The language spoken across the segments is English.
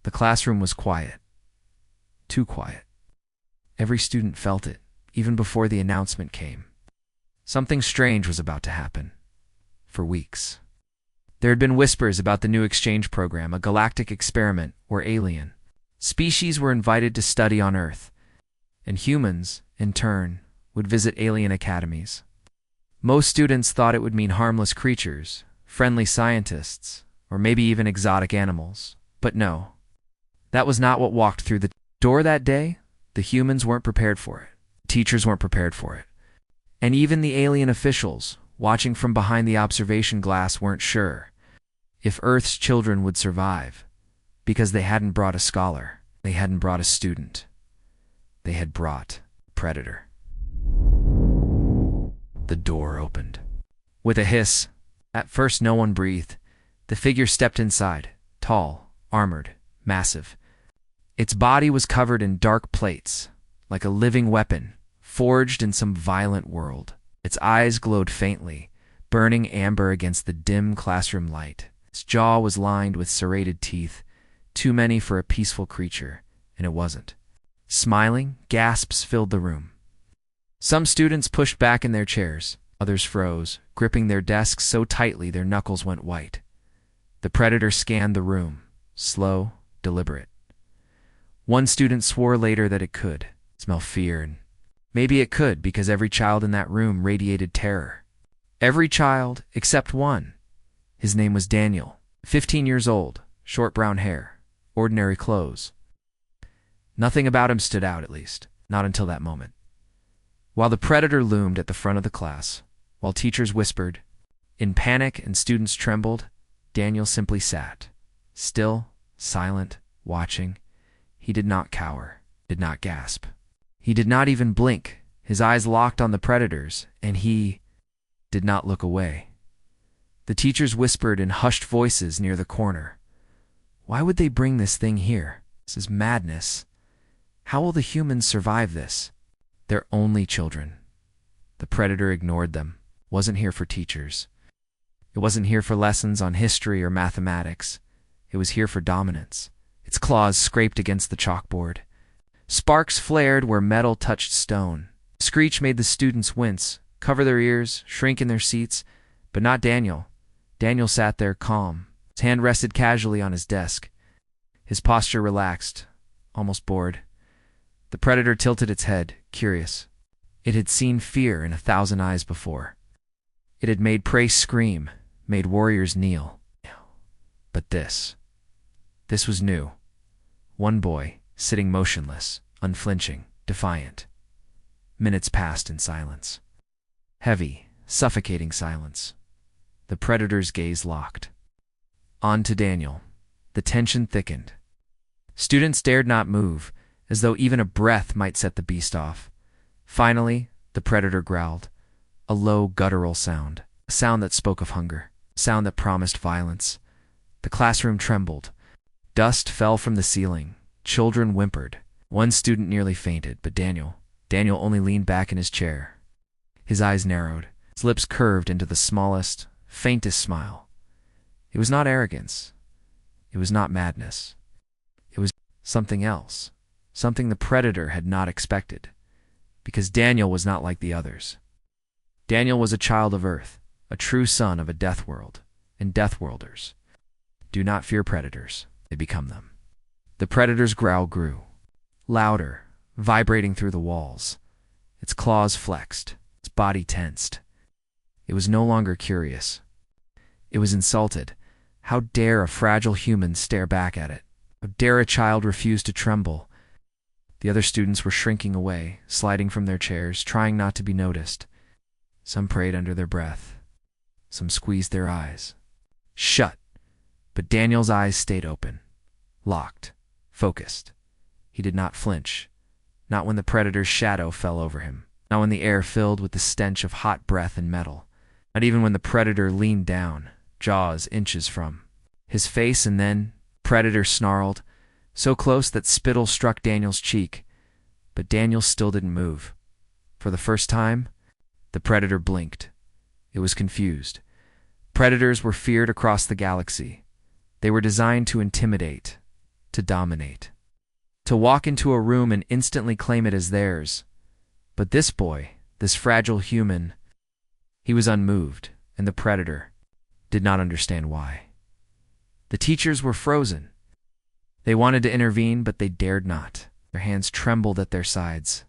The classroom was quiet. Too quiet. Every student felt it, even before the announcement came. Something strange was about to happen. For weeks. There had been whispers about the new exchange program, a galactic experiment where alien species were invited to study on Earth, and humans, in turn, would visit alien academies. Most students thought it would mean harmless creatures, friendly scientists, or maybe even exotic animals. But no. That was not what walked through the door that day. The humans weren't prepared for it. Teachers weren't prepared for it. And even the alien officials, watching from behind the observation glass, weren't sure if Earth's children would survive, because they hadn't brought a scholar. They hadn't brought a student. They had brought a predator. The door opened. With a hiss, at first no one breathed. The figure stepped inside, tall, armored, massive. Its body was covered in dark plates, like a living weapon, forged in some violent world. Its eyes glowed faintly, burning amber against the dim classroom light. Its jaw was lined with serrated teeth, too many for a peaceful creature, and it wasn't. Smiling, gasps filled the room. Some students pushed back in their chairs, others froze, gripping their desks so tightly their knuckles went white. The predator scanned the room, slow, deliberate. One student swore later that it could smell fear, and maybe it could because every child in that room radiated terror. Every child except one. His name was Daniel, 15 years old, short brown hair, ordinary clothes. Nothing about him stood out, at least, not until that moment. While the predator loomed at the front of the class, while teachers whispered, in panic and students trembled, Daniel simply sat, still, silent, watching. He did not cower, did not gasp. He did not even blink, his eyes locked on the predators, and he did not look away. The teachers whispered in hushed voices near the corner. Why would they bring this thing here? This is madness. How will the humans survive this? They're only children. The predator ignored them, wasn't here for teachers. It wasn't here for lessons on history or mathematics. It was here for dominance. Its claws scraped against the chalkboard. Sparks flared where metal touched stone. A screech made the students wince, cover their ears, shrink in their seats, but not Daniel. Daniel sat there calm. His hand rested casually on his desk. His posture relaxed, almost bored. The predator tilted its head, curious. It had seen fear in 1,000 eyes before. It had made prey scream, made warriors kneel. But this was new. One boy, sitting motionless, unflinching, defiant. Minutes passed in silence. Heavy, suffocating silence. The predator's gaze locked. On to Daniel. The tension thickened. Students dared not move, as though even a breath might set the beast off. Finally, the predator growled. A low, guttural sound. A sound that spoke of hunger. A sound that promised violence. The classroom trembled. Dust fell from the ceiling. Children whimpered. One student nearly fainted, but Daniel only leaned back in his chair. His eyes narrowed. His lips curved into the smallest, faintest smile. It was not arrogance. It was not madness. It was something else. Something the predator had not expected. Because Daniel was not like the others. Daniel was a child of Earth, a true son of a Deathworld, and Deathworlders do not fear predators, they become them. The predator's growl grew, louder, vibrating through the walls. Its claws flexed, its body tensed. It was no longer curious. It was insulted. How dare a fragile human stare back at it? How dare a child refuse to tremble? The other students were shrinking away, sliding from their chairs, trying not to be noticed. Some prayed under their breath. Some squeezed their eyes. Shut! But Daniel's eyes stayed open, locked, focused. He did not flinch, not when the predator's shadow fell over him, not when the air filled with the stench of hot breath and metal, not even when the predator leaned down, jaws inches from his face, and then predator snarled, so close that spittle struck Daniel's cheek. But Daniel still didn't move. For the first time, the predator blinked. It was confused. Predators were feared across the galaxy. They were designed to intimidate, to dominate, to walk into a room and instantly claim it as theirs. But this boy, this fragile human, he was unmoved, and the predator did not understand why. The teachers were frozen. They wanted to intervene, but they dared not. Their hands trembled at their sides.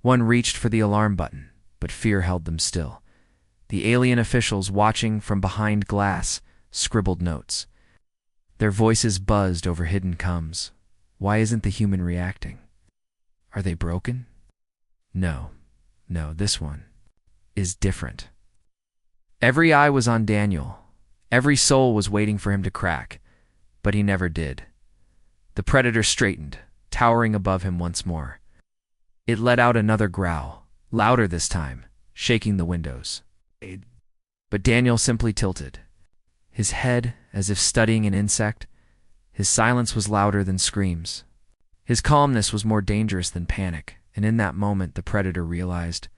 One reached for the alarm button, but fear held them still. The alien officials, watching from behind glass, scribbled notes. Their voices buzzed over hidden coms. Why isn't the human reacting? Are they broken? No, this one is different. Every eye was on Daniel. Every soul was waiting for him to crack, but he never did. The predator straightened, towering above him once more. It let out another growl, louder this time, shaking the windows. But Daniel simply tilted, his head as if studying an insect. His silence was louder than screams. His calmness was more dangerous than panic, and in that moment the predator realized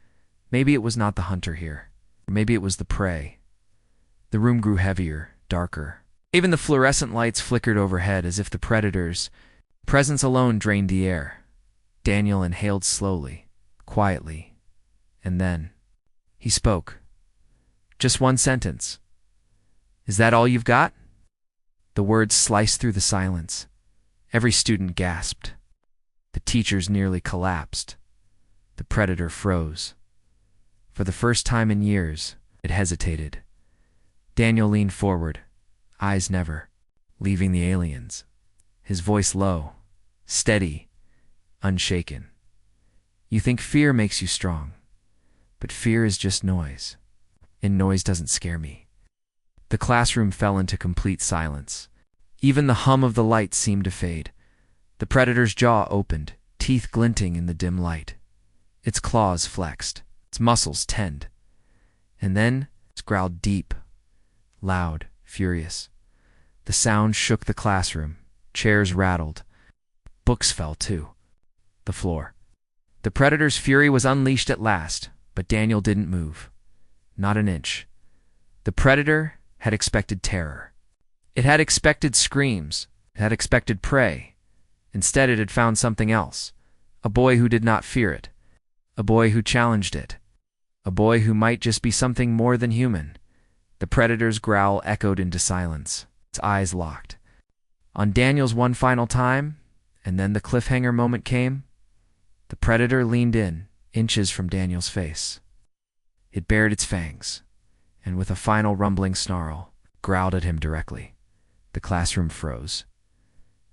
maybe it was not the hunter here, or maybe it was the prey. The room grew heavier, darker. Even the fluorescent lights flickered overhead as if the predator's presence alone drained the air. Daniel inhaled slowly, quietly, and then he spoke. Just one sentence. "Is that all you've got?" The words sliced through the silence. Every student gasped. The teachers nearly collapsed. The predator froze. For the first time in years, it hesitated. Daniel leaned forward, eyes never leaving the aliens, his voice low, steady, unshaken. "You think fear makes you strong, but fear is just noise, and noise doesn't scare me." The classroom fell into complete silence. Even the hum of the lights seemed to fade. The predator's jaw opened, teeth glinting in the dim light. Its claws flexed, its muscles tensed, and then it growled deep, loud, furious. The sound shook the classroom. Chairs rattled. Books fell too. The floor. The predator's fury was unleashed at last, but Daniel didn't move. Not an inch. The predator had expected terror. It had expected screams. It had expected prey. Instead, it had found something else. A boy who did not fear it. A boy who challenged it. A boy who might just be something more than human. The predator's growl echoed into silence. Its eyes locked on Daniel's one final time, and then the cliffhanger moment came. The predator leaned in, inches from Daniel's face. It bared its fangs, and with a final rumbling snarl, growled at him directly. The classroom froze.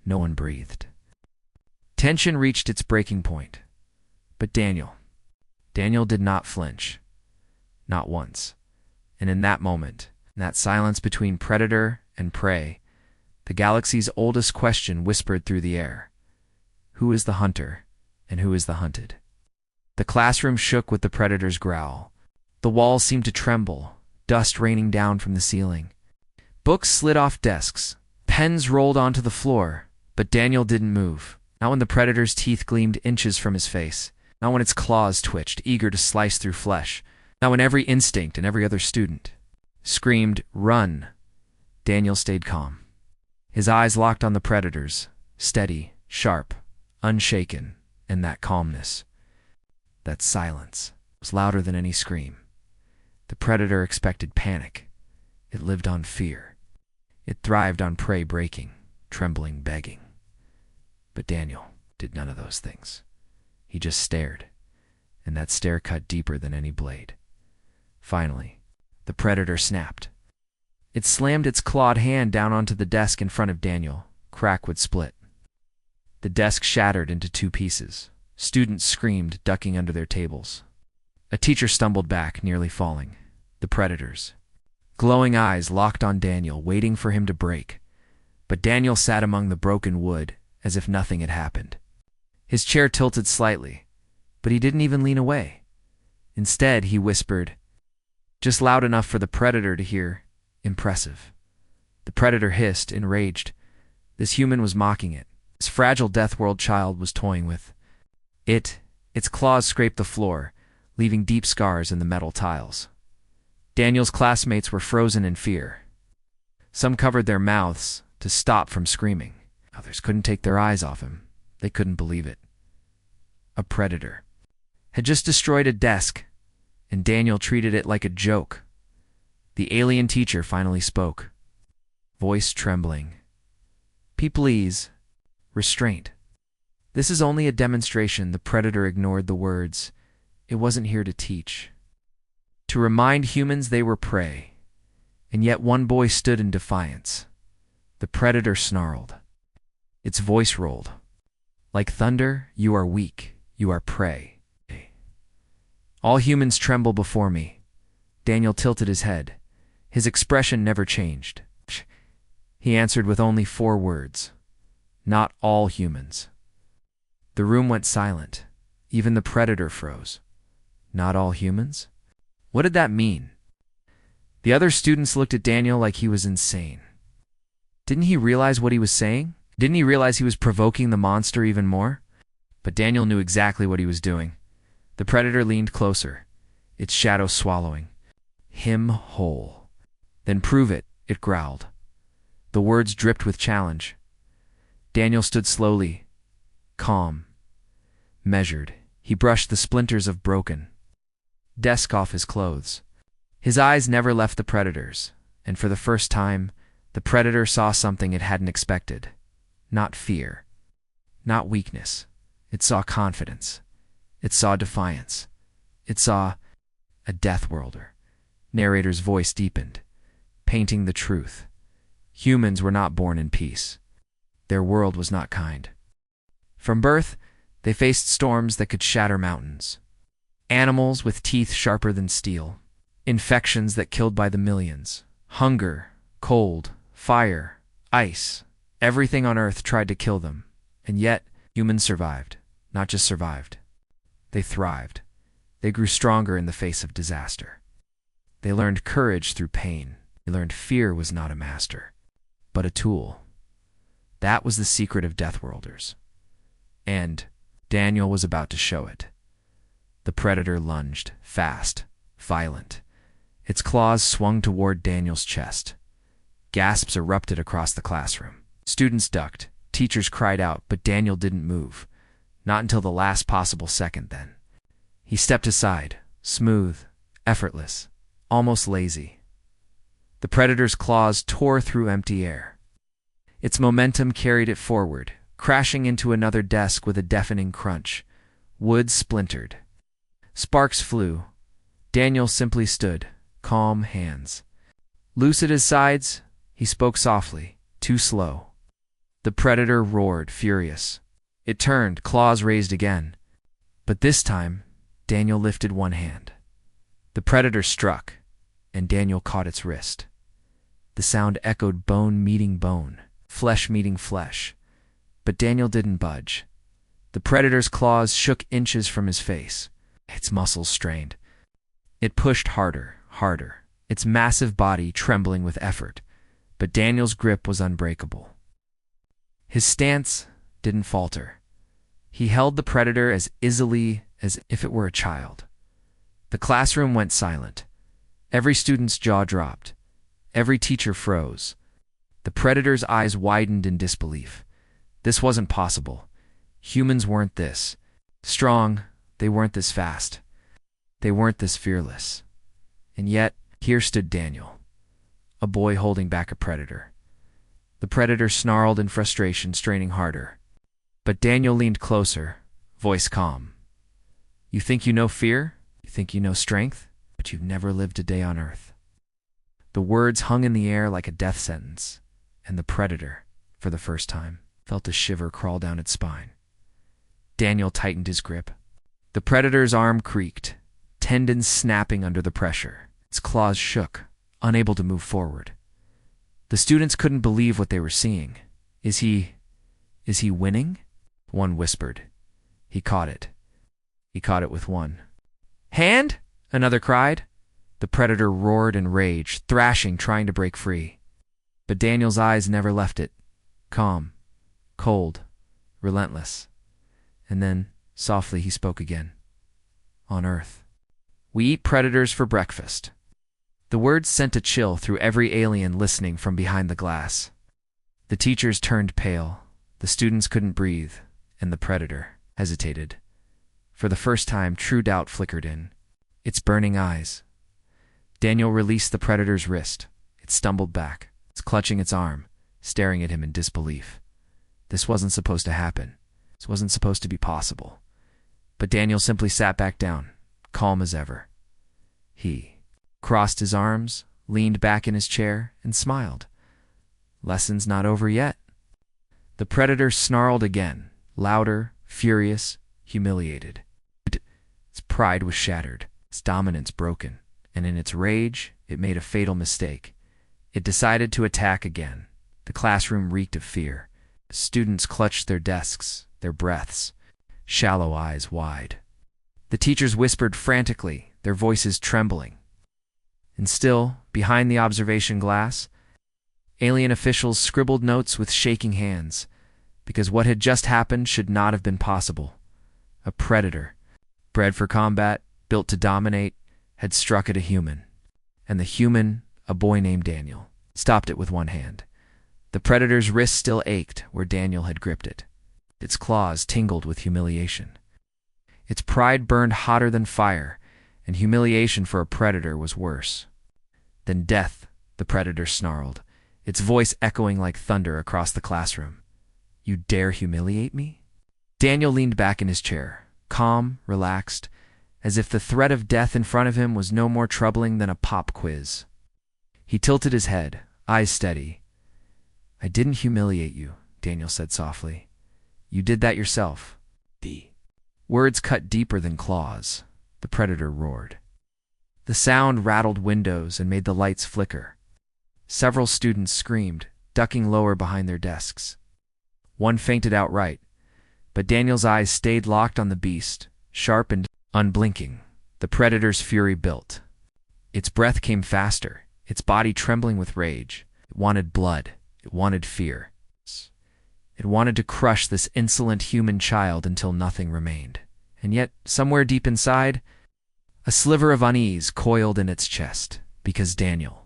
No one breathed. Tension reached its breaking point. But Daniel did not flinch. Not once. And in that moment, in that silence between predator and prey, the galaxy's oldest question whispered through the air. Who is the hunter, and who is the hunted? The classroom shook with the predator's growl. The walls seemed to tremble, dust raining down from the ceiling. Books slid off desks. Pens rolled onto the floor, but Daniel didn't move. Not when the predator's teeth gleamed inches from his face. Not when its claws twitched, eager to slice through flesh. Not when every instinct and every other student screamed, "Run!" Daniel stayed calm. His eyes locked on the predator's, steady, sharp, unshaken, and that calmness, that silence, was louder than any scream. The predator expected panic. It lived on fear. It thrived on prey breaking, trembling, begging. But Daniel did none of those things. He just stared, and that stare cut deeper than any blade. Finally, the predator snapped. It slammed its clawed hand down onto the desk in front of Daniel. Crack would split. The desk shattered into two pieces. Students screamed, ducking under their tables. A teacher stumbled back, nearly falling. The predators. Glowing eyes locked on Daniel, waiting for him to break. But Daniel sat among the broken wood, as if nothing had happened. His chair tilted slightly, but he didn't even lean away. Instead, he whispered, just loud enough for the predator to hear, "Impressive." The predator hissed, enraged. This human was mocking it. This fragile Deathworld child was toying with it. Its claws scraped the floor, leaving deep scars in the metal tiles. Daniel's classmates were frozen in fear. Some covered their mouths to stop from screaming. Others couldn't take their eyes off him. They couldn't believe it. A predator had just destroyed a desk, and Daniel treated it like a joke. The alien teacher finally spoke, voice trembling. Please, restraint. This is only a demonstration. The predator ignored the words. It wasn't here to teach. To remind humans they were prey. And yet one boy stood in defiance. The predator snarled. Its voice rolled. Like thunder, you are weak. You are prey. All humans tremble before me. Daniel tilted his head. His expression never changed. He answered with only 4 words. Not all humans. The room went silent. Even the predator froze. Not all humans? What did that mean? The other students looked at Daniel like he was insane. Didn't he realize what he was saying? Didn't he realize he was provoking the monster even more? But Daniel knew exactly what he was doing. The predator leaned closer, its shadow swallowing. Him whole. Then prove it, it growled. The words dripped with challenge. Daniel stood slowly, calm, measured. He brushed the splinters of broken desk off his clothes. His eyes never left the predator's, and for the first time, the predator saw something it hadn't expected. Not fear, not weakness. It saw confidence. It saw defiance. It saw a Deathworlder. Narrator's voice deepened, painting the truth. Humans were not born in peace. Their world was not kind. From birth, they faced storms that could shatter mountains. Animals with teeth sharper than steel. Infections that killed by the millions. Hunger, cold, fire, ice. Everything on Earth tried to kill them. And yet, humans survived. Not just survived. They thrived. They grew stronger in the face of disaster. They learned courage through pain. They learned fear was not a master, but a tool. That was the secret of Deathworlders. And Daniel was about to show it. The predator lunged, fast, violent. Its claws swung toward Daniel's chest. Gasps erupted across the classroom. Students ducked. Teachers cried out, but Daniel didn't move. Not until the last possible second then. He stepped aside, smooth, effortless, almost lazy. The predator's claws tore through empty air. Its momentum carried it forward, crashing into another desk with a deafening crunch. Wood splintered. Sparks flew. Daniel simply stood, calm hands. Loose at his sides, he spoke softly, too slow. The predator roared, furious. It turned, claws raised again. But this time, Daniel lifted one hand. The predator struck, and Daniel caught its wrist. The sound echoed bone meeting bone, flesh meeting flesh. But Daniel didn't budge. The predator's claws shook inches from his face. Its muscles strained. It pushed harder, harder, its massive body trembling with effort. But Daniel's grip was unbreakable. His stance didn't falter. He held the predator as easily as if it were a child. The classroom went silent. Every student's jaw dropped. Every teacher froze. The predator's eyes widened in disbelief. This wasn't possible. Humans weren't this strong. They weren't this fast. They weren't this fearless. And yet, here stood Daniel, a boy holding back a predator. The predator snarled in frustration, straining harder. But Daniel leaned closer, voice calm. You think you know fear? You think you know strength? But you've never lived a day on Earth. The words hung in the air like a death sentence, and the predator, for the first time, felt a shiver crawl down its spine. Daniel tightened his grip. The predator's arm creaked, tendons snapping under the pressure. Its claws shook, unable to move forward. The students couldn't believe what they were seeing. Is he winning? One whispered. He caught it. He caught it with one hand, another cried. The predator roared in rage, thrashing, trying to break free. But Daniel's eyes never left it. Calm, cold, relentless. And then, softly, he spoke again. On Earth, we eat predators for breakfast. The words sent a chill through every alien listening from behind the glass. The teachers turned pale. The students couldn't breathe, and the predator hesitated. For the first time, true doubt flickered in its burning eyes. Daniel released the predator's wrist. It stumbled back, clutching its arm, staring at him in disbelief. This wasn't supposed to happen. This wasn't supposed to be possible. But Daniel simply sat back down, calm as ever. He crossed his arms, leaned back in his chair, and smiled. Lesson's not over yet. The predator snarled again, louder, furious, humiliated. Its pride was shattered, its dominance broken, and in its rage, it made a fatal mistake. It decided to attack again. The classroom reeked of fear. Students clutched their desks, their breaths, shallow eyes wide. The teachers whispered frantically, their voices trembling. And still, behind the observation glass, alien officials scribbled notes with shaking hands, because what had just happened should not have been possible. A predator, bred for combat, built to dominate, had struck at a human. And the human, a boy named Daniel, stopped it with one hand. The predator's wrist still ached where Daniel had gripped it. Its claws tingled with humiliation. Its pride burned hotter than fire, and humiliation for a predator was worse. Then death, the predator snarled, its voice echoing like thunder across the classroom. You dare humiliate me? Daniel leaned back in his chair, calm, relaxed, as if the threat of death in front of him was no more troubling than a pop quiz. He tilted his head, eyes steady. I didn't humiliate you, Daniel said softly. You did that yourself. The words cut deeper than claws. The predator roared. The sound rattled windows and made the lights flicker. Several students screamed, ducking lower behind their desks. One fainted outright, but Daniel's eyes stayed locked on the beast, sharp and unblinking. The predator's fury built. Its breath came faster, its body trembling with rage. It wanted blood. It wanted fear. It wanted to crush this insolent human child until nothing remained. And yet, somewhere deep inside, a sliver of unease coiled in its chest, because Daniel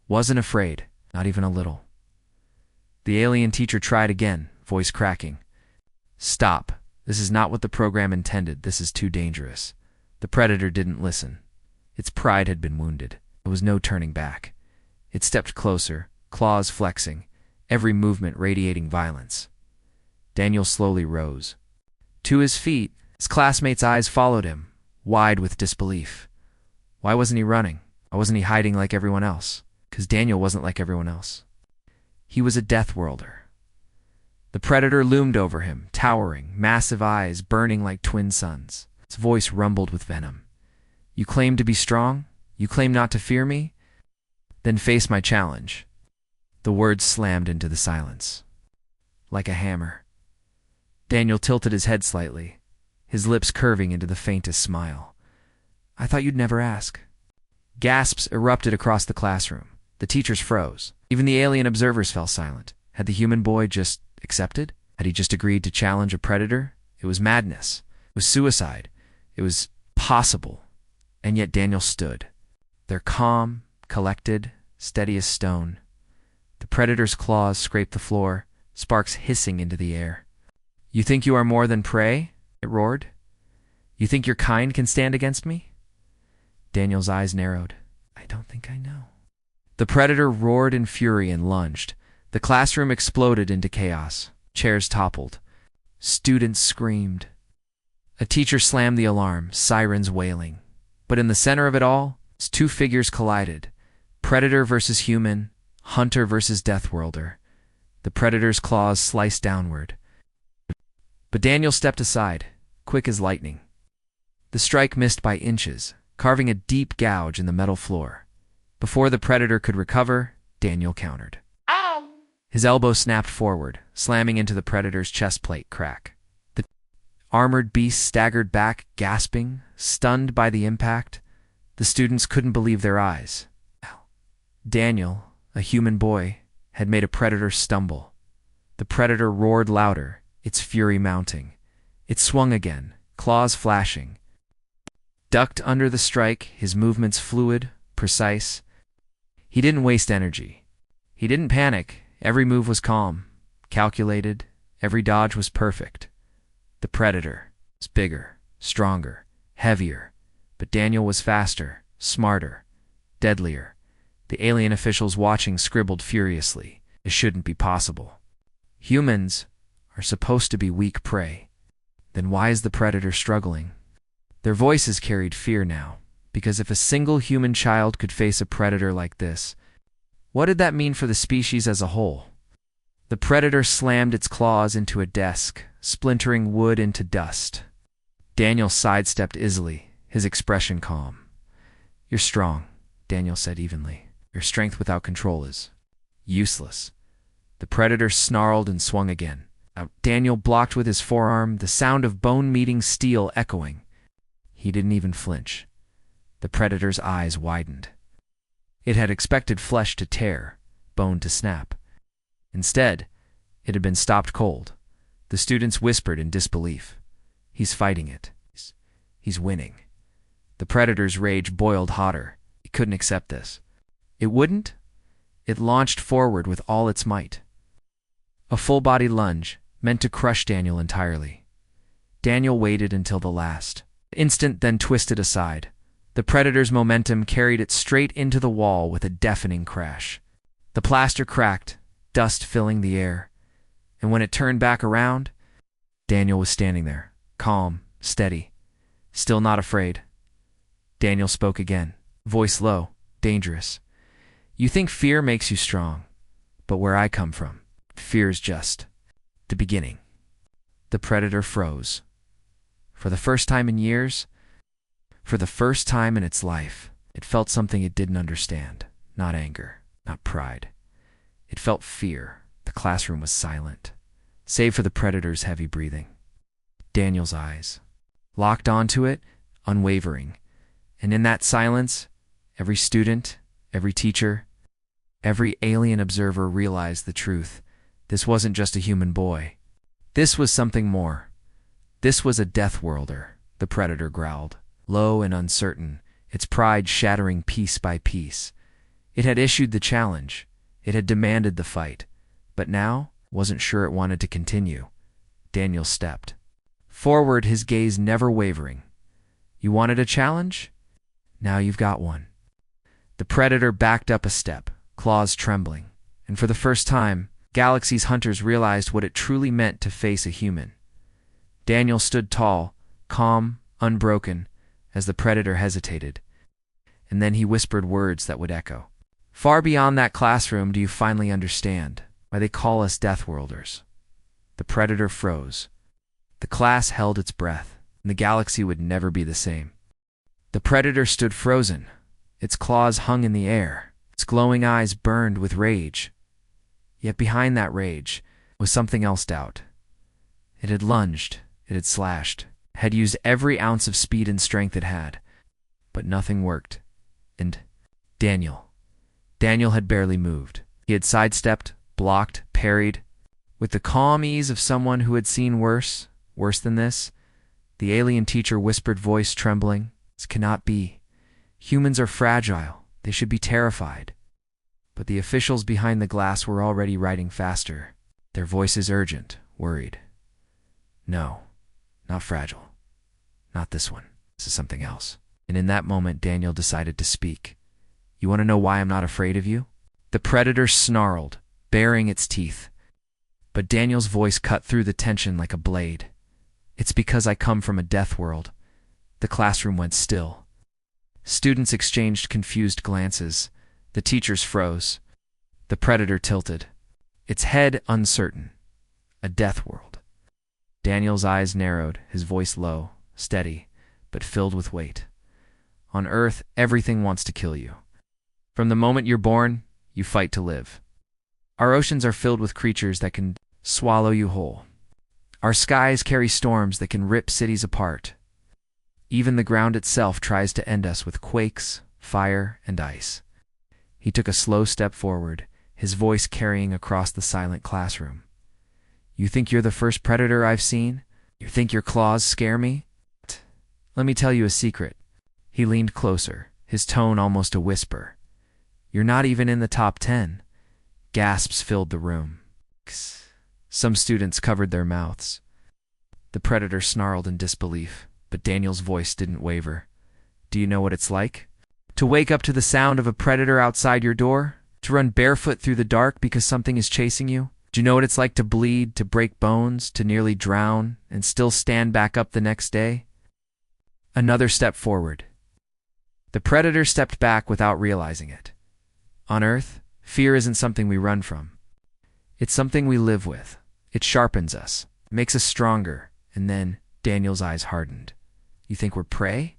wasn't afraid, not even a little. The alien teacher tried again, voice cracking. Stop. This is not what the program intended. This is too dangerous. The predator didn't listen. Its pride had been wounded. There was no turning back. It stepped closer, claws flexing, every movement radiating violence. Daniel slowly rose. To his feet, his classmates' eyes followed him, wide with disbelief. Why wasn't he running? Why wasn't he hiding like everyone else? Because Daniel wasn't like everyone else. He was a Deathworlder. The predator loomed over him, towering, massive eyes burning like twin suns. Its voice rumbled with venom. You claim to be strong? You claim not to fear me? Then face my challenge. The words slammed into the silence. Like a hammer. Daniel tilted his head slightly, his lips curving into the faintest smile. I thought you'd never ask. Gasps erupted across the classroom. The teachers froze. Even the alien observers fell silent. Had the human boy just accepted? Had he just agreed to challenge a predator? It was madness. It was suicide. It was possible. And yet Daniel stood. There calm, collected, steady as stone. The predator's claws scraped the floor, sparks hissing into the air. You think you are more than prey? It roared. You think your kind can stand against me? Daniel's eyes narrowed. I don't think I know. The predator roared in fury and lunged. The classroom exploded into chaos. Chairs toppled. Students screamed. A teacher slammed the alarm, sirens wailing. But in the center of it all, two figures collided. Predator versus human, hunter versus Deathworlder. The predator's claws sliced downward. But Daniel stepped aside, quick as lightning. The strike missed by inches, carving a deep gouge in the metal floor. Before the predator could recover, Daniel countered. Ow! His elbow snapped forward, slamming into the predator's chest plate crack. The armored beast staggered back, gasping, stunned by the impact. The students couldn't believe their eyes. Daniel, a human boy, had made a predator stumble. The predator roared louder, its fury mounting. It swung again, claws flashing. Ducked under the strike, his movements fluid, precise. He didn't waste energy. He didn't panic. Every move was calm, calculated, Every dodge was perfect. The predator was bigger, stronger, heavier, but Daniel was faster, smarter, deadlier. The alien officials watching scribbled furiously. It shouldn't be possible. Humans are supposed to be weak prey. Then why is the predator struggling? Their voices carried fear now, because if a single human child could face a predator like this, what did that mean for the species as a whole? The predator slammed its claws into a desk, splintering wood into dust. Daniel sidestepped easily, his expression calm. "You're strong," Daniel said evenly. "Your strength without control is useless." The predator snarled and swung again. Daniel blocked with his forearm, the sound of bone meeting steel echoing. He didn't even flinch. The predator's eyes widened. It had expected flesh to tear, bone to snap. Instead, it had been stopped cold. The students whispered in disbelief. "He's fighting it. He's winning." The predator's rage boiled hotter. He couldn't accept this. It wouldn't? It launched forward with all its might. A full-body lunge, meant to crush Daniel entirely. Daniel waited until the last instant, then twisted aside. The predator's momentum carried it straight into the wall with a deafening crash. The plaster cracked, dust filling the air, and when it turned back around, Daniel was standing there, calm, steady, still not afraid. Daniel spoke again, voice low, dangerous. "You think fear makes you strong, but where I come from, fear's just the beginning." The predator froze. For the first time in years, for the first time in its life, it felt something it didn't understand. Not anger, not pride. It felt fear. The classroom was silent, save for the predator's heavy breathing. Daniel's eyes locked onto it, unwavering. And in that silence, every student, every teacher, every alien observer realized the truth. This wasn't just a human boy. This was something more. This was a Deathworlder, the predator growled, low and uncertain, its pride shattering piece by piece. It had issued the challenge. It had demanded the fight. But now, wasn't sure it wanted to continue. Daniel stepped forward, his gaze never wavering. "You wanted a challenge? Now you've got one." The predator backed up a step, claws trembling, and for the first time, Galaxy's hunters realized what it truly meant to face a human. Daniel stood tall, calm, unbroken, as the predator hesitated, and then he whispered words that would echo. "Far beyond that classroom, do you finally understand why they call us Deathworlders?" The predator froze. The class held its breath, and the galaxy would never be the same. The predator stood frozen. Its claws hung in the air. Its glowing eyes burned with rage. Yet behind that rage was something else doubt. It had lunged, it had slashed, had used every ounce of speed and strength it had. But nothing worked. And Daniel had barely moved. He had sidestepped, blocked, parried. With the calm ease of someone who had seen worse than this, the alien teacher whispered, voice trembling, "This cannot be. Humans are fragile. They should be terrified." But the officials behind the glass were already writing faster, their voices urgent, worried. "No, not fragile. Not this one. This is something else." And in that moment, Daniel decided to speak. "You want to know why I'm not afraid of you?" The predator snarled, baring its teeth. But Daniel's voice cut through the tension like a blade. "It's because I come from a death world." The classroom went still. Students exchanged confused glances. The teachers froze. The predator tilted, its head uncertain. A death world. Daniel's eyes narrowed, his voice low, steady, but filled with weight. "On Earth, everything wants to kill you. From the moment you're born, you fight to live. Our oceans are filled with creatures that can swallow you whole. Our skies carry storms that can rip cities apart. Even the ground itself tries to end us with quakes, fire, and ice." He took a slow step forward, his voice carrying across the silent classroom. "You think you're the first predator I've seen? You think your claws scare me? Let me tell you a secret." He leaned closer, his tone almost a whisper. "You're not even in the top 10. Gasps filled the room. Some students covered their mouths. The predator snarled in disbelief, but Daniel's voice didn't waver. Do you know what it's like? To wake up to the sound of a predator outside your door? To run barefoot through the dark because something is chasing you? Do you know what it's like to bleed, to break bones, to nearly drown, and still stand back up the next day? Another step forward. The predator stepped back without realizing it. On Earth, fear isn't something we run from. It's something we live with. It sharpens us, makes us stronger, and then Daniel's eyes hardened. You think we're prey?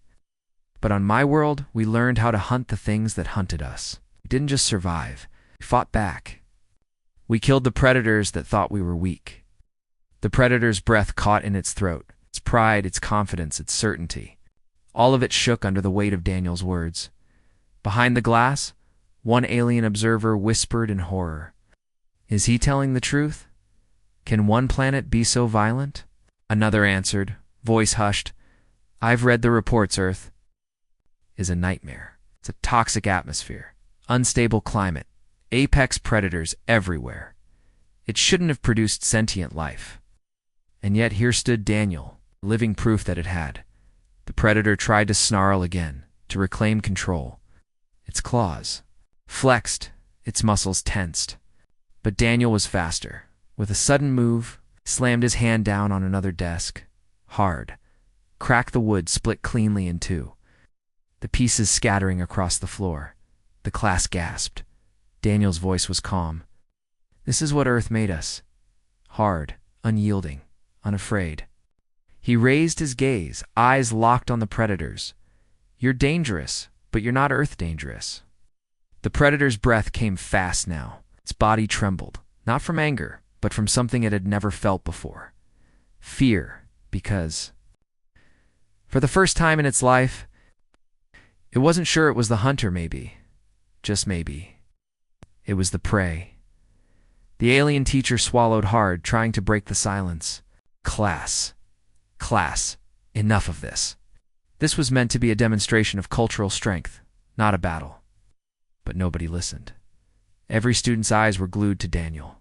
But on my world, we learned how to hunt the things that hunted us. We didn't just survive. We fought back. We killed the predators that thought we were weak. The predator's breath caught in its throat, its pride, its confidence, its certainty. All of it shook under the weight of Daniel's words. Behind the glass, one alien observer whispered in horror. Is he telling the truth? Can one planet be so violent? Another answered, voice hushed. I've read the reports, Earth is a nightmare. It's a toxic atmosphere, unstable climate, apex predators everywhere. It shouldn't have produced sentient life. And yet here stood Daniel, living proof that it had. The predator tried to snarl again, to reclaim control. Its claws flexed, its muscles tensed. But Daniel was faster. With a sudden move, he slammed his hand down on another desk. Hard. Cracked the wood split cleanly in two. The pieces scattering across the floor. The class gasped. Daniel's voice was calm. This is what Earth made us. Hard, unyielding, unafraid. He raised his gaze, eyes locked on the predators. You're dangerous, but you're not Earth dangerous. The predator's breath came fast now. Its body trembled, not from anger, but from something it had never felt before. Fear, because for the first time in its life, it wasn't sure it was the hunter maybe. Just maybe. It was the prey. The alien teacher swallowed hard, trying to break the silence. Class, enough of this. This was meant to be a demonstration of cultural strength, not a battle. But nobody listened. Every student's eyes were glued to Daniel.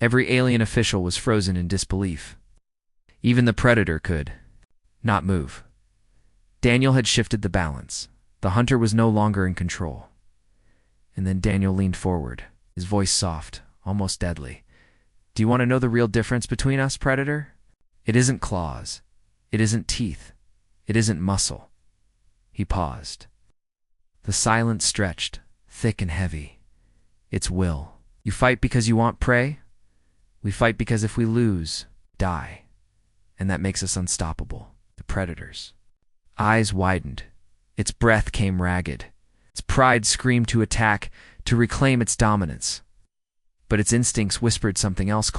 Every alien official was frozen in disbelief. Even the predator could not move. Daniel had shifted the balance. The hunter was no longer in control. And then Daniel leaned forward, his voice soft, almost deadly. Do you want to know the real difference between us, predator? It isn't claws. It isn't teeth. It isn't muscle. He paused. The silence stretched, thick and heavy. It's will. You fight because you want prey? We fight because if we lose, die. And that makes us unstoppable. The predators. Eyes widened. Its breath came ragged. Its pride screamed to attack, to reclaim its dominance. But its instincts whispered something else,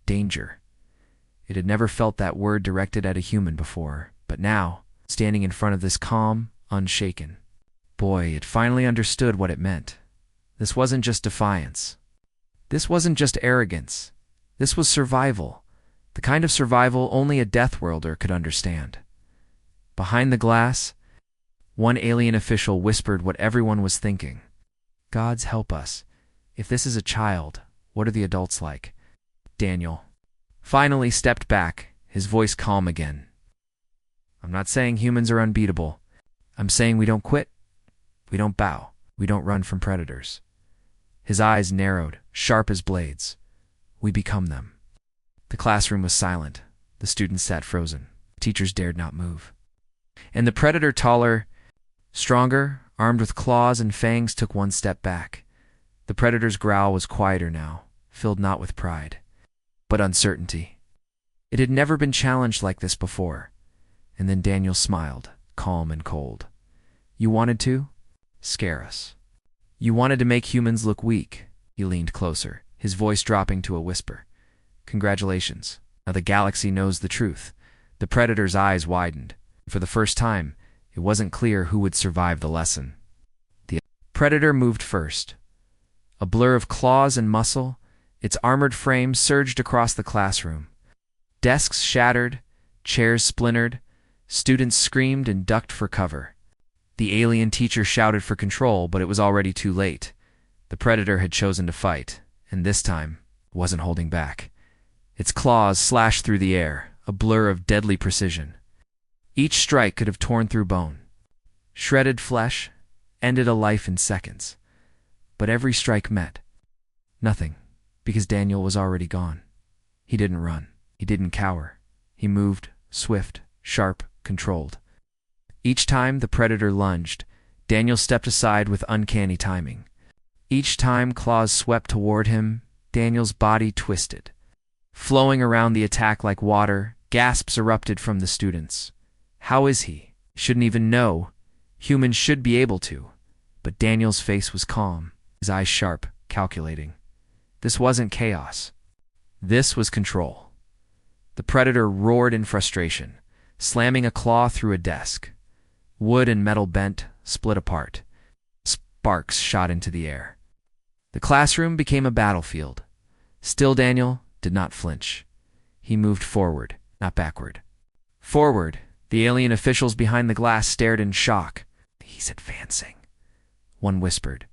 danger. It had never felt that word directed at a human before, but now, standing in front of this calm, unshaken boy, it finally understood what it meant. This wasn't just defiance. This wasn't just arrogance. This was survival, the kind of survival only a Deathworlder could understand. Behind the glass, one alien official whispered what everyone was thinking. Gods help us. If this is a child, what are the adults like? Daniel finally stepped back, his voice calm again. I'm not saying humans are unbeatable. I'm saying we don't quit. We don't bow. We don't run from predators. His eyes narrowed, sharp as blades. We become them. The classroom was silent. The students sat frozen. Teachers dared not move. And the predator, taller, stronger, armed with claws and fangs, took one step back. The predator's growl was quieter now, filled not with pride, but uncertainty. It had never been challenged like this before. And then Daniel smiled, calm and cold. You wanted to? Scare us. You wanted to make humans look weak. He leaned closer, his voice dropping to a whisper. Congratulations. Now the galaxy knows the truth. The predator's eyes widened. For the first time, it wasn't clear who would survive the lesson. The predator moved first. A blur of claws and muscle, its armored frame surged across the classroom. Desks shattered, chairs splintered, students screamed and ducked for cover. The alien teacher shouted for control, but it was already too late. The predator had chosen to fight, and this time wasn't holding back. Its claws slashed through the air, a blur of deadly precision. Each strike could have torn through bone, shredded flesh, ended a life in seconds. But every strike met nothing, because Daniel was already gone. He didn't run. He didn't cower. He moved, swift, sharp, controlled. Each time the predator lunged, Daniel stepped aside with uncanny timing. Each time claws swept toward him, Daniel's body twisted. Flowing around the attack like water, gasps erupted from the students. How is he? Shouldn't even know. Humans should be able to. But Daniel's face was calm, his eyes sharp, calculating. This wasn't chaos. This was control. The predator roared in frustration, slamming a claw through a desk. Wood and metal bent, split apart. Sparks shot into the air. The classroom became a battlefield. Still Daniel did not flinch. He moved forward, not backward. Forward, the alien officials behind the glass stared in shock. He's advancing. One whispered.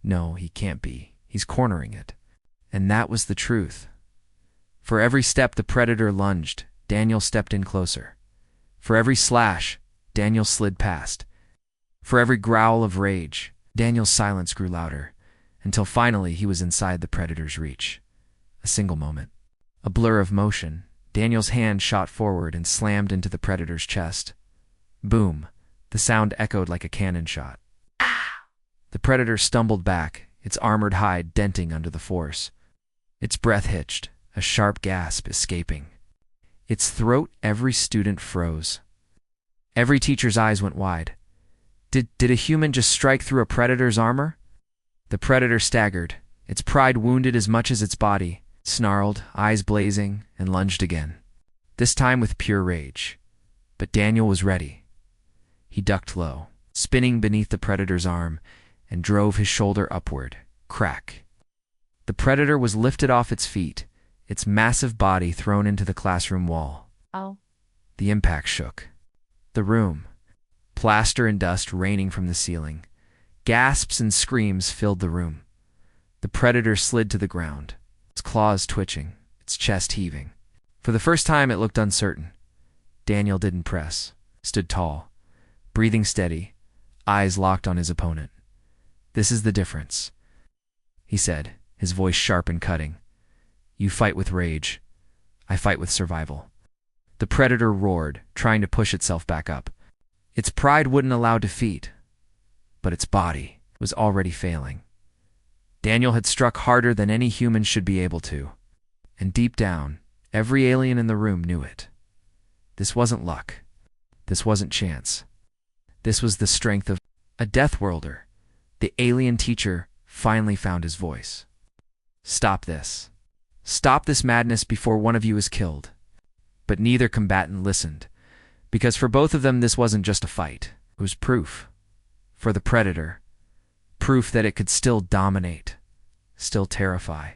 No, he can't be. He's cornering it. And that was the truth. For every step the predator lunged, Daniel stepped in closer. For every slash, Daniel slid past. For every growl of rage, Daniel's silence grew louder, until finally he was inside the predator's reach. A single moment. A blur of motion, Daniel's hand shot forward and slammed into the predator's chest. Boom! The sound echoed like a cannon shot. The predator stumbled back, its armored hide denting under the force. Its breath hitched, a sharp gasp escaping. Its throat, every student froze. Every teacher's eyes went wide. Did a human just strike through a predator's armor? The predator staggered, its pride wounded as much as its body, snarled, eyes blazing, and lunged again. This time with pure rage. But Daniel was ready. He ducked low, spinning beneath the predator's arm, and drove his shoulder upward. Crack. The predator was lifted off its feet, its massive body thrown into the classroom wall. Oh. The impact shook. The room, plaster and dust raining from the ceiling. Gasps and screams filled the room. The predator slid to the ground, its claws twitching, its chest heaving. For the first time it looked uncertain. Daniel didn't press, stood tall, breathing steady, eyes locked on his opponent. This is the difference, he said, his voice sharp and cutting. You fight with rage. I fight with survival. The predator roared, trying to push itself back up. Its pride wouldn't allow defeat, but its body was already failing. Daniel had struck harder than any human should be able to, and deep down, every alien in the room knew it. This wasn't luck. This wasn't chance. This was the strength of a Deathworlder. The alien teacher finally found his voice. Stop this. Stop this madness before one of you is killed. But neither combatant listened, because for both of them this wasn't just a fight. It was proof. For the predator, proof that it could still dominate, still terrify.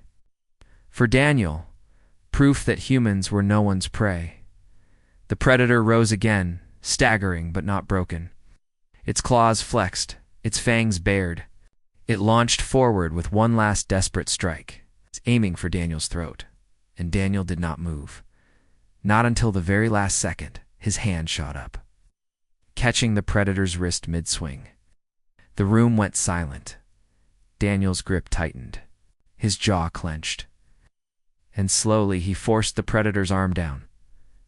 For Daniel, proof that humans were no one's prey. The predator rose again, staggering but not broken. Its claws flexed, its fangs bared. It launched forward with one last desperate strike, aiming for Daniel's throat. And Daniel did not move. Not until the very last second, his hand shot up, catching the predator's wrist mid-swing. The room went silent. Daniel's grip tightened. His jaw clenched. And slowly he forced the predator's arm down.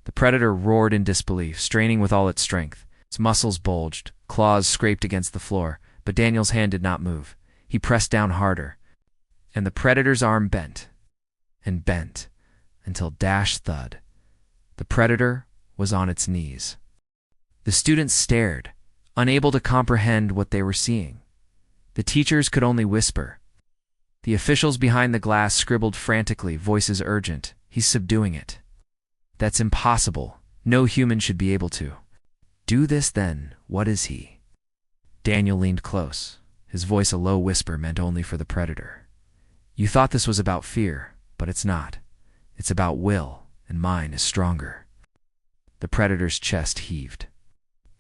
The predator roared in disbelief, straining with all its strength. Its muscles bulged, claws scraped against the floor, but Daniel's hand did not move. He pressed down harder, and the predator's arm bent, and bent, until dash thud. The predator was on its knees. The students stared, unable to comprehend what they were seeing. The teachers could only whisper. The officials behind the glass scribbled frantically, voices urgent. He's subduing it. That's impossible. No human should be able to. Do this then. What is he? Daniel leaned close, his voice a low whisper meant only for the predator. You thought this was about fear, but it's not. It's about will, and mine is stronger. The predator's chest heaved.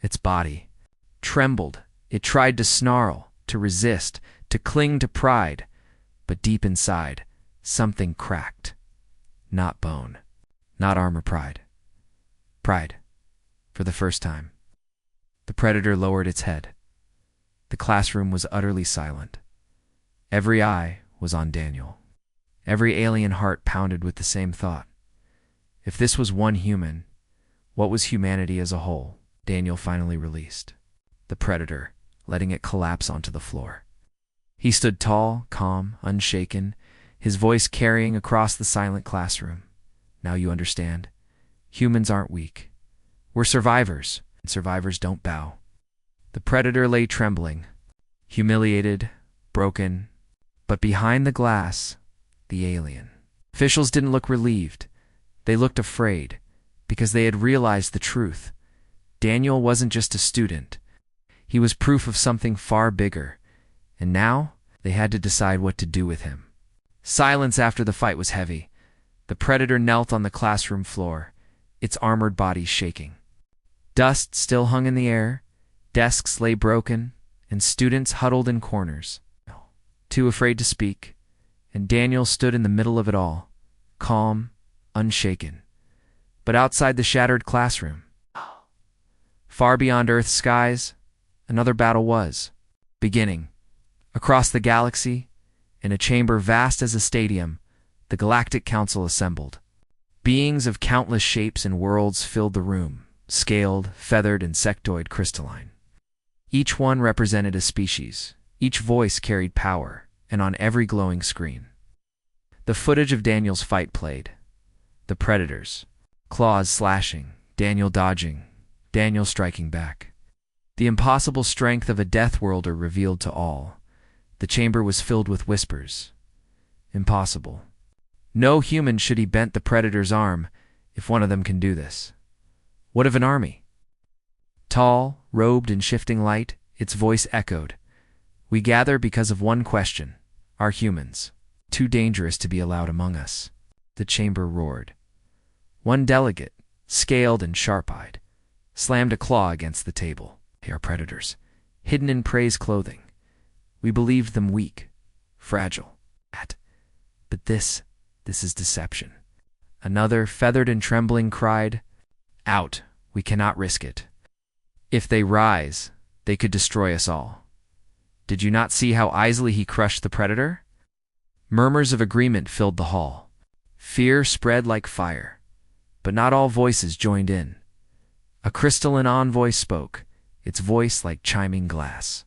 Its body trembled. It tried to snarl, to resist, to cling to pride, but deep inside, something cracked. not bone, not armor. Pride. Pride. For the first time. The predator lowered its head. The classroom was utterly silent. Every eye was on Daniel. Every alien heart pounded with the same thought. If this was one human, what was humanity as a whole? Daniel finally released the predator, letting it collapse onto the floor. He stood tall, calm, unshaken, his voice carrying across the silent classroom. Now you understand. Humans aren't weak. We're survivors, and survivors don't bow. The predator lay trembling, humiliated, broken, but behind the glass, the alien. Officials didn't look relieved. They looked afraid, because they had realized the truth. Daniel wasn't just a student. He was proof of something far bigger, and now they had to decide what to do with him. Silence after the fight was heavy. The predator knelt on the classroom floor, its armored body shaking. Dust still hung in the air, desks lay broken, and students huddled in corners, too afraid to speak, and Daniel stood in the middle of it all, calm, unshaken. But outside the shattered classroom, far beyond Earth's skies, another battle was beginning. Across the galaxy, in a chamber vast as a stadium, the Galactic Council assembled. Beings of countless shapes and worlds filled the room, scaled, feathered, insectoid, crystalline. Each one represented a species. Each voice carried power, and on every glowing screen, the footage of Daniel's fight played. The predators, claws slashing, Daniel dodging, Daniel striking back. The impossible strength of a Deathworlder revealed to all. The chamber was filled with whispers. Impossible. No human should he bent the predator's arm if one of them can do this. What of an army? Tall, robed in shifting light, its voice echoed. We gather because of one question. Are humans too dangerous to be allowed among us? The chamber roared. One delegate, scaled and sharp-eyed, slammed a claw against the table. They are predators, hidden in prey's clothing. We believed them weak, fragile. But this is deception. Another, feathered and trembling, cried, Out, we cannot risk it. If they rise, they could destroy us all. Did you not see how easily he crushed the predator? Murmurs of agreement filled the hall. Fear spread like fire, but not all voices joined in. A crystalline envoy spoke, its voice like chiming glass.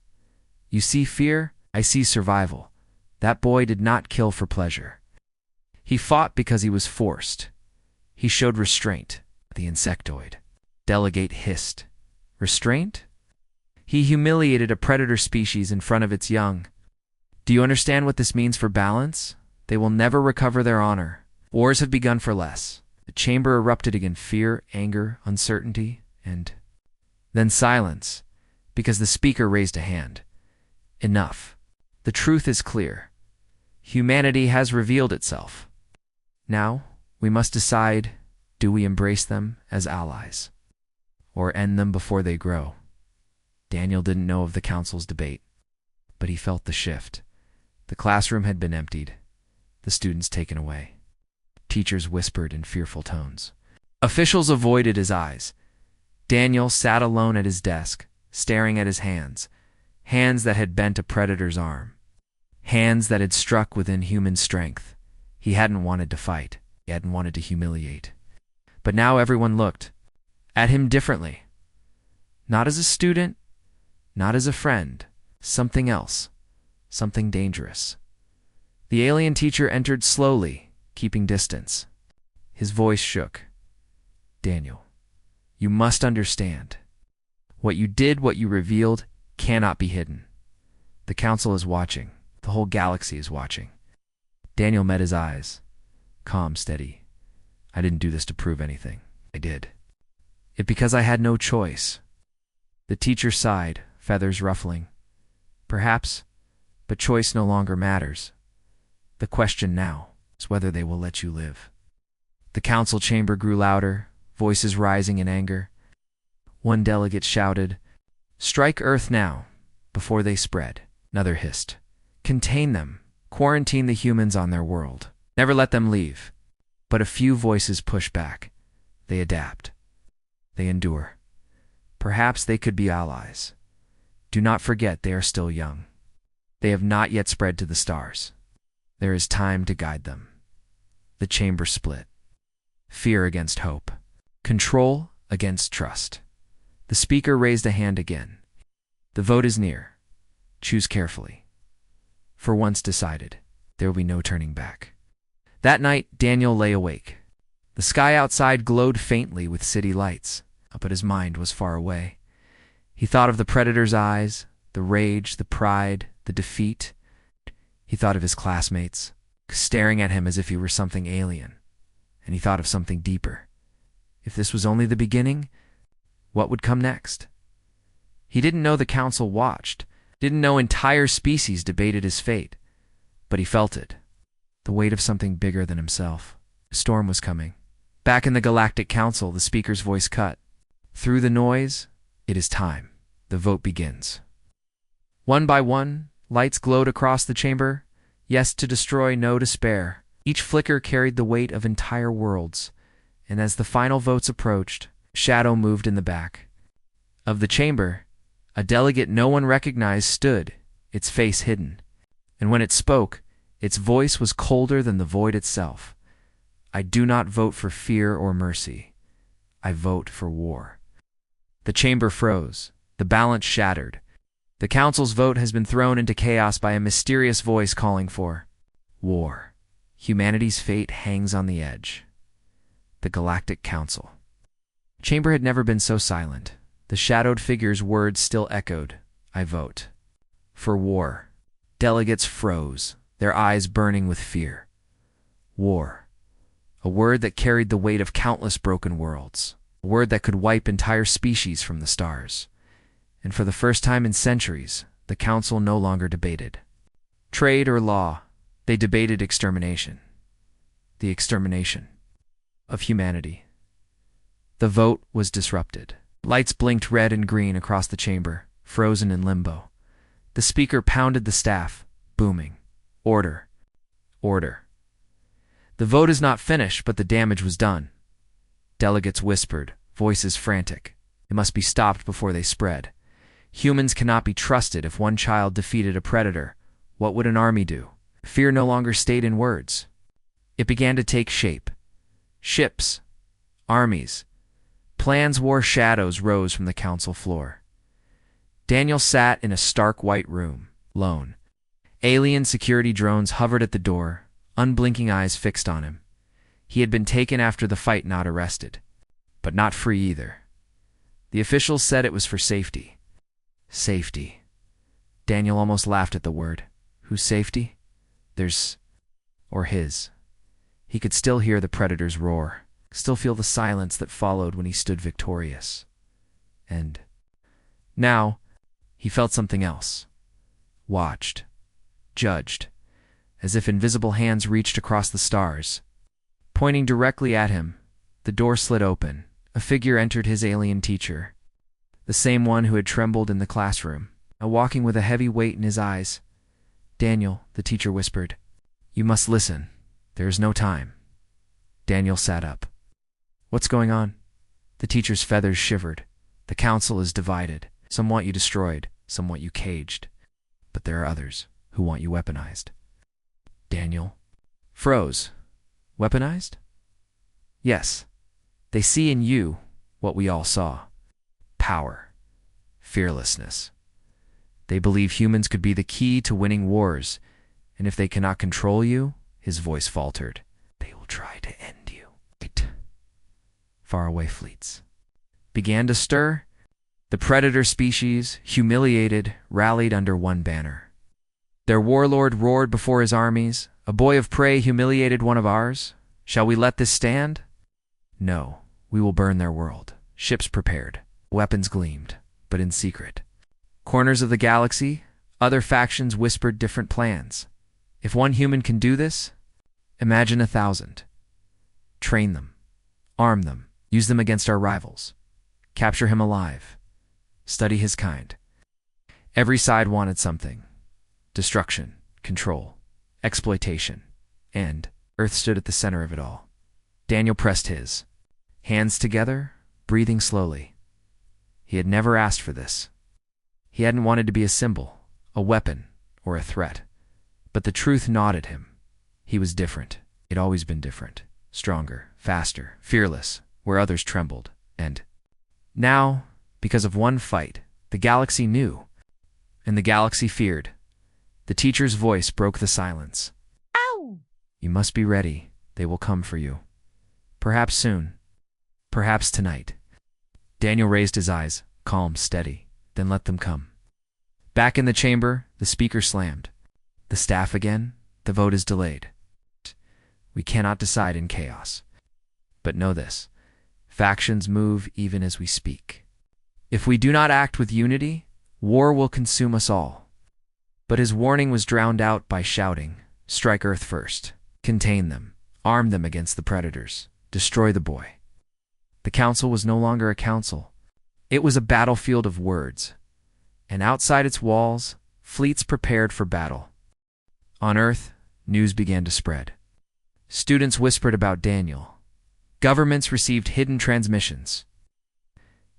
You see fear, I see survival. That boy did not kill for pleasure. He fought because he was forced. He showed restraint. The insectoid delegate hissed. Restraint? He humiliated a predator species in front of its young. Do you understand what this means for balance? They will never recover their honor. Wars have begun for less. The chamber erupted again, fear, anger, uncertainty, and then silence, because the speaker raised a hand. Enough. The truth is clear. Humanity has revealed itself. Now, we must decide, do we embrace them as allies, or end them before they grow? Daniel didn't know of the council's debate, but he felt the shift. The classroom had been emptied, the students taken away. Teachers whispered in fearful tones. Officials avoided his eyes. Daniel sat alone at his desk, staring at his hands, hands that had bent a predator's arm, hands that had struck within human strength. He hadn't wanted to fight. He hadn't wanted to humiliate. But now everyone looked at him differently. Not as a student, not as a friend, something else, something dangerous. The alien teacher entered slowly, keeping distance. His voice shook. Daniel, you must understand. What you did, what you revealed, cannot be hidden. The council is watching. The whole galaxy is watching. Daniel met his eyes. Calm, steady. I didn't do this to prove anything. I did it because I had no choice. The teacher sighed, feathers ruffling. Perhaps, but choice no longer matters. The question now is whether they will let you live. The council chamber grew louder, voices rising in anger. One delegate shouted, Strike Earth now, before they spread. Another hissed, Contain them. Quarantine the humans on their world. Never let them leave. But a few voices push back. They adapt. They endure. Perhaps they could be allies. Do not forget they are still young. They have not yet spread to the stars. There is time to guide them. The chamber split. Fear against hope. Control against trust. The speaker raised a hand again. The vote is near. Choose carefully. For once decided, there will be no turning back. That night, Daniel lay awake. The sky outside glowed faintly with city lights, but his mind was far away. He thought of the predator's eyes, the rage, the pride, the defeat. He thought of his classmates, staring at him as if he were something alien. And he thought of something deeper. If this was only the beginning, what would come next? He didn't know the council watched, didn't know entire species debated his fate, but he felt it. The weight of something bigger than himself. A storm was coming. Back in the Galactic Council, the speaker's voice cut. Through the noise, it is time. The vote begins. One by one, lights glowed across the chamber. Yes to destroy, no to spare. Each flicker carried the weight of entire worlds, and as the final votes approached, shadow moved in the back. Of the chamber, a delegate no one recognized stood, its face hidden. And when it spoke, its voice was colder than the void itself. I do not vote for fear or mercy. I vote for war. The chamber froze. The balance shattered. The council's vote has been thrown into chaos by a mysterious voice calling for war. Humanity's fate hangs on the edge. The Galactic Council. The chamber had never been so silent. The shadowed figure's words still echoed. I vote. For war. Delegates froze, their eyes burning with fear. War. A word that carried the weight of countless broken worlds. A word that could wipe entire species from the stars. And for the first time in centuries, the council no longer debated trade or law. They debated extermination. The extermination of humanity. The vote was disrupted. Lights blinked red and green across the chamber, frozen in limbo. The speaker pounded the staff, booming. Order. Order. The vote is not finished, but the damage was done. Delegates whispered, voices frantic. It must be stopped before they spread. Humans cannot be trusted. If one child defeated a predator, what would an army do? Fear no longer stayed in words. It began to take shape. Ships. Armies. Plans wore shadows rose from the council floor. Daniel sat in a stark white room, lone. Alien security drones hovered at the door, unblinking eyes fixed on him. He had been taken after the fight, not arrested. But not free either. The officials said it was for safety. Safety. Daniel almost laughed at the word. Whose safety? Theirs. Or his. He could still hear the predator's roar, still feel the silence that followed when he stood victorious. And now, he felt something else. Watched. Judged. As if invisible hands reached across the stars. Pointing directly at him, the door slid open. A figure entered, his alien teacher. The same one who had trembled in the classroom, walking with a heavy weight in his eyes. Daniel, the teacher whispered, you must listen. There is no time. Daniel sat up. What's going on? The teacher's feathers shivered. The council is divided. Some want you destroyed, some want you caged. But there are others who want you weaponized. Daniel froze. Weaponized? Yes. They see in you what we all saw. Power. Fearlessness. They believe humans could be the key to winning wars, and if they cannot control you, his voice faltered, they will try to end you. Faraway fleets began to stir. The predator species, humiliated, rallied under one banner. Their warlord roared before his armies. A boy of prey humiliated one of ours. Shall we let this stand? No, we will burn their world. Ships prepared. Weapons gleamed, but in secret. Corners of the galaxy, other factions whispered different plans. If one human can do this, imagine 1,000. Train them. Arm them. Use them against our rivals. Capture him alive. Study his kind. Every side wanted something. Destruction, control, exploitation, and Earth stood at the center of it all. Daniel pressed his hands together, breathing slowly. He had never asked for this. He hadn't wanted to be a symbol, a weapon, or a threat. But the truth gnawed at him. He was different. He'd always been different. Stronger, faster, fearless, where others trembled. And now, because of one fight, the galaxy knew. And the galaxy feared. The teacher's voice broke the silence. Ow! You must be ready. They will come for you. Perhaps soon. Perhaps tonight. Daniel raised his eyes, calm, steady, then let them come. Back in the chamber, the speaker slammed. The staff again? The vote is delayed. We cannot decide in chaos. But know this. Factions move even as we speak. If we do not act with unity, war will consume us all. But his warning was drowned out by shouting, strike Earth first, contain them, arm them against the predators, destroy the boy. The council was no longer a council. It was a battlefield of words. And outside its walls, fleets prepared for battle. On Earth, news began to spread. Students whispered about Daniel. Governments received hidden transmissions.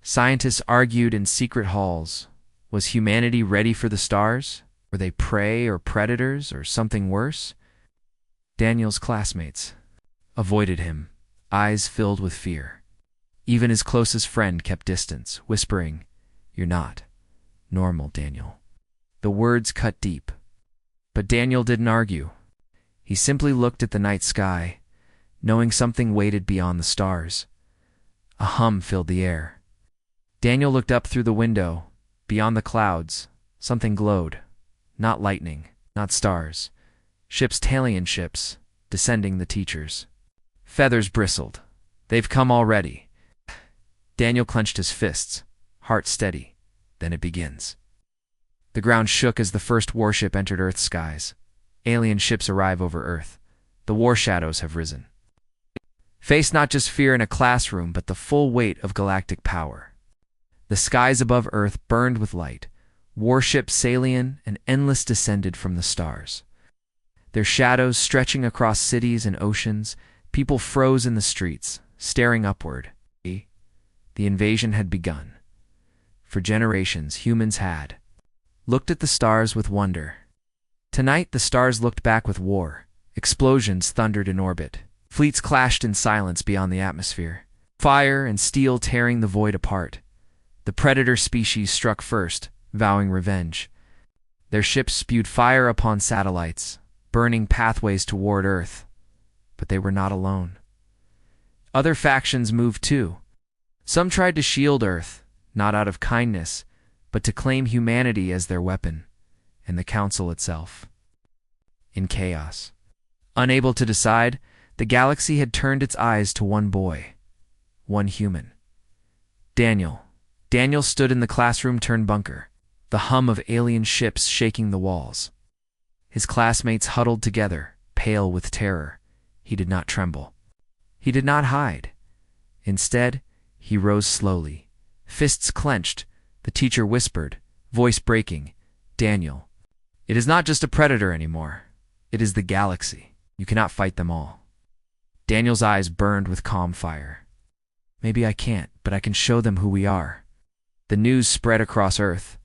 Scientists argued in secret halls. Was humanity ready for the stars? Were they prey or predators or something worse? Daniel's classmates avoided him, eyes filled with fear. Even his closest friend kept distance, whispering, "You're not normal, Daniel." The words cut deep. But Daniel didn't argue. He simply looked at the night sky, knowing something waited beyond the stars. A hum filled the air. Daniel looked up through the window. Beyond the clouds, something glowed. Not lightning, not stars. Ships, Talion ships, descending the teachers. Feathers bristled. They've come already. Daniel clenched his fists, heart steady. Then it begins. The ground shook as the first warship entered Earth's skies. Alien ships arrive over Earth. The war shadows have risen. Face not just fear in a classroom, but the full weight of galactic power. The skies above Earth burned with light. Warships, Salian, and endless descended from the stars. Their shadows stretching across cities and oceans, people froze in the streets, staring upward. The invasion had begun. For generations, humans had looked at the stars with wonder. Tonight, the stars looked back with war. Explosions thundered in orbit. Fleets clashed in silence beyond the atmosphere. Fire and steel tearing the void apart. The predator species struck first, vowing revenge. Their ships spewed fire upon satellites, burning pathways toward Earth. But they were not alone. Other factions moved too. Some tried to shield Earth, not out of kindness, but to claim humanity as their weapon, and the Council itself. In chaos. Unable to decide, the galaxy had turned its eyes to one boy, one human. Daniel. Daniel stood in the classroom-turned-bunker, the hum of alien ships shaking the walls. His classmates huddled together, pale with terror. He did not tremble. He did not hide. Instead, he rose slowly, fists clenched. The teacher whispered, voice breaking, "Daniel, it is not just a predator anymore. It is the galaxy. You cannot fight them all." Daniel's eyes burned with calm fire. "Maybe I can't, but I can show them who we are." The news spread across Earth.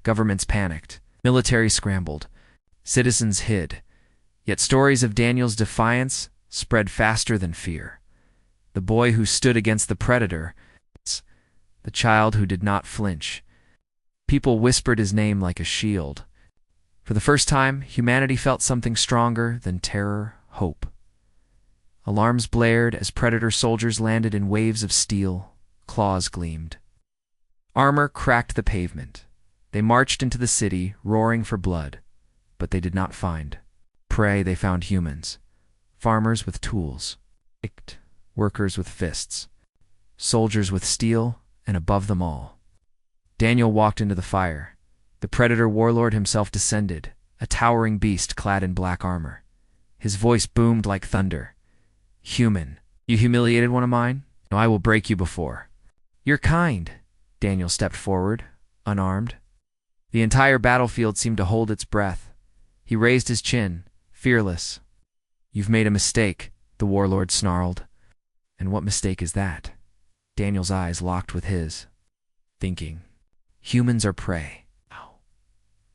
Governments panicked. Military scrambled. Citizens hid. Yet stories of Daniel's defiance spread faster than fear. The boy who stood against the predator, the child who did not flinch. People whispered his name like a shield. For the first time, humanity felt something stronger than terror, hope. Alarms blared as predator soldiers landed in waves of steel. Claws gleamed. Armor cracked the pavement. They marched into the city, roaring for blood. But they did not find prey. They found humans. Farmers with tools. Workers with fists. Soldiers with steel, and above them all, Daniel walked into the fire. The predator warlord himself descended, a towering beast clad in black armor. His voice boomed like thunder. "Human, you humiliated one of mine? No, I will break you before." "You're kind." Daniel stepped forward, unarmed. The entire battlefield seemed to hold its breath. He raised his chin, fearless. "You've made a mistake," the warlord snarled. And what mistake is that? Daniel's eyes locked with his, thinking, humans are prey. Ow.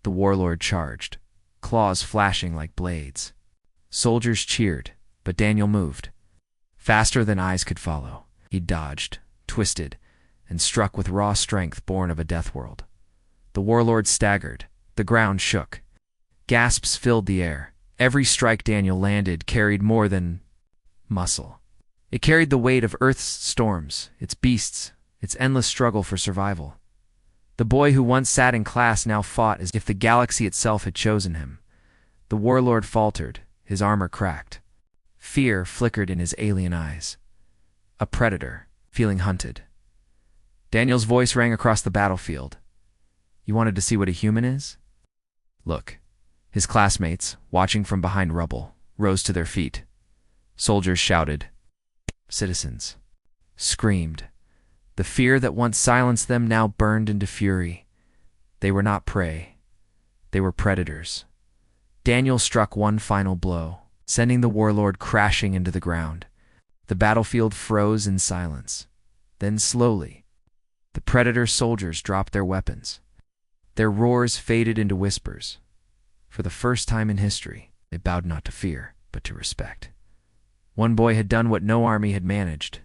The warlord charged, claws flashing like blades. Soldiers cheered, but Daniel moved. Faster than eyes could follow, he dodged, twisted, and struck with raw strength born of a death world. The warlord staggered. The ground shook. Gasps filled the air. Every strike Daniel landed carried more than muscle. It carried the weight of Earth's storms, its beasts, its endless struggle for survival. The boy who once sat in class now fought as if the galaxy itself had chosen him. The warlord faltered, his armor cracked. Fear flickered in his alien eyes. A predator, feeling hunted. Daniel's voice rang across the battlefield. You wanted to see what a human is? Look. His classmates, watching from behind rubble, rose to their feet. Soldiers shouted. Citizens screamed. The fear that once silenced them now burned into fury. They were not prey. They were predators. Daniel struck one final blow, sending the warlord crashing into the ground. The battlefield froze in silence. Then slowly, the predator soldiers dropped their weapons. Their roars faded into whispers. For the first time in history, they bowed not to fear, but to respect. One boy had done what no army had managed.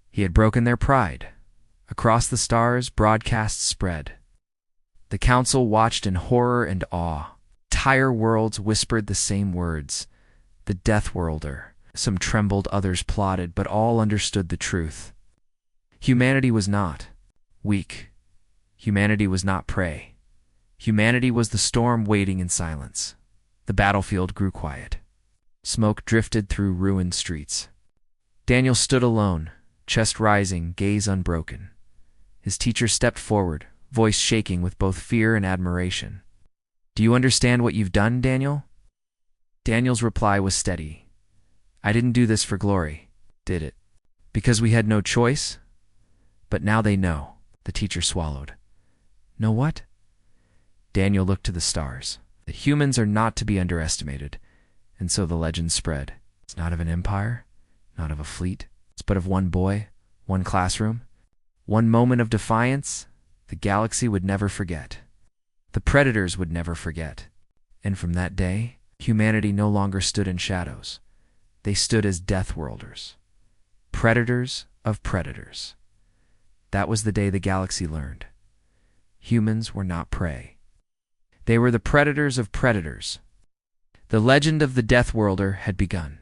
He had broken their pride. Across the stars, broadcasts spread. The council watched in horror and awe. Entire worlds whispered the same words. The Deathworlder. Some trembled, others plotted, but all understood the truth. Humanity was not weak. Humanity was not prey. Humanity was the storm waiting in silence. The battlefield grew quiet. Smoke drifted through ruined streets. Daniel stood alone, chest rising, gaze unbroken. His teacher stepped forward, voice shaking with both fear and admiration. Do you understand what you've done, Daniel? Daniel's reply was steady. I didn't do this for glory, did it? Because we had no choice? But now they know, the teacher swallowed. Know what? Daniel looked to the stars. The humans are not to be underestimated. And so the legend spread. It's not of an empire, not of a fleet. It's but of one boy, one classroom, one moment of defiance the galaxy would never forget. The predators would never forget. And from that day, humanity no longer stood in shadows. They stood as Deathworlders. Predators of predators. That was the day the galaxy learned. Humans were not prey. They were the predators of predators. The legend of the Deathworlder had begun.